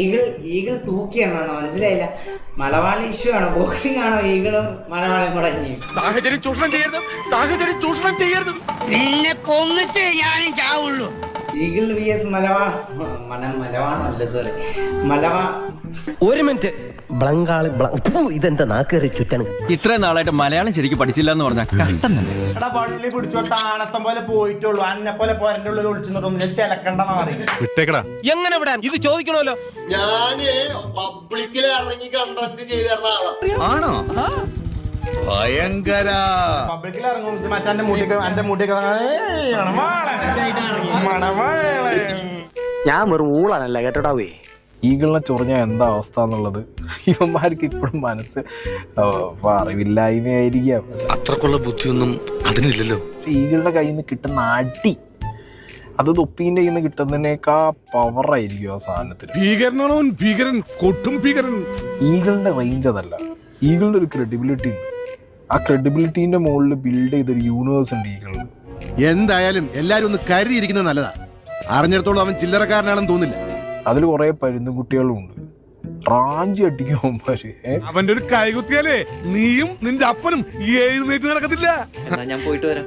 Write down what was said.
Eagle തൂക്കിയാണോ മനസ്സിലായില്ല. മലവാളി issue ആണോ, boxing ആണോ? ഈഗിളും മലവാളും കൂടെ സാഹചര്യം ചൂഷണം ചെയ്യരുത്. നിന്നെ കൊന്നിട്ട് ഞാനും ചാവുള്ളൂ. ഈഗിൾ vs മലവാണല്ല സോറി മലവാ. ഒരു മിനിറ്റ്, ഇതെന്താ നാക്കേറി ചുറ്റാണ്. ഇത്രയും നാളായിട്ട് മലയാളം ശരിക്കും പഠിച്ചില്ല എന്ന് പറഞ്ഞാൽ കഷ്ടം തന്നെ. പള്ളി പിടിച്ചോ താണത്തം പോലെ പോയിട്ടുള്ളൂ. അന്നെ പോലെ പോരന്റെ ഉള്ളിൽ ഒളിച്ചിട്ടൊന്നും ഞാൻ ചിലക്കണ്ടെന്നാ വിട്ടേക്കടാ. എങ്ങനെ വിടാൻ? ഇത് ചോദിക്കണമല്ലോ. ഞാന് പബ്ലിക്കിൽ ഇറങ്ങി കണ്ടക്ട് ചെയ്ത് തരുന്ന ആളാ. ആണോ? ഭയങ്കര. പബ്ലിക്കിൽ ഇറങ്ങും മറ്റേ എന്റെ മുടിയൊക്കെ ഞാൻ വെറും ഊളാനല്ല കേട്ടോടാവേ. ഈഗിളിനെ ചൊറിഞ്ഞ എന്താ അവസ്ഥ എന്നുള്ളത് ഇവന്മാർക്ക് ഇപ്പോഴും മനസ്സ് അറിവില്ലായ്മയായിരിക്കാം. അത്രക്കുള്ള ബുദ്ധിയൊന്നും അതിനില്ലല്ലോ. ഈഗിളിന്റെ കയ്യിൽ നിന്ന് കിട്ടുന്ന അടി അത് തൊപ്പീന്റെ കയ്യിൽ നിന്ന് കിട്ടുന്നതിനേക്കാ പവറായിരിക്കും ആ സാധനത്തിന്. ഈഗിളിന്റെ റേഞ്ച് അതല്ല, ഈഗിളിന്റെ ഒരു ക്രെഡിബിലിറ്റി ഉണ്ട്. ആ ക്രെഡിബിലിറ്റീന്റെ മുകളിൽ ബിൽഡ് ചെയ്തൊരു യൂണിവേഴ്സ് ഉണ്ട് ഈഗിളിന്. എന്തായാലും എല്ലാരും ഒന്ന് കരുതിയിരിക്കുന്നത് നല്ലതാ. അറിഞ്ഞിടത്തോളം അവൻ ചില്ലറക്കാരനാണെന്ന് തോന്നില്ല. അതിൽ കുറെ പരുന്തും കുട്ടികളും ഉണ്ട്. റാഞ്ചി അടിക്കും അവന്മാര്. അവന്റെ ഒരു കൈകുത്തിയാലേ നീയും നിന്റെ അപ്പനും ഈ എഴുന്നേറ്റ് നടക്കത്തില്ല. ഞാൻ പോയിട്ട് വരാം.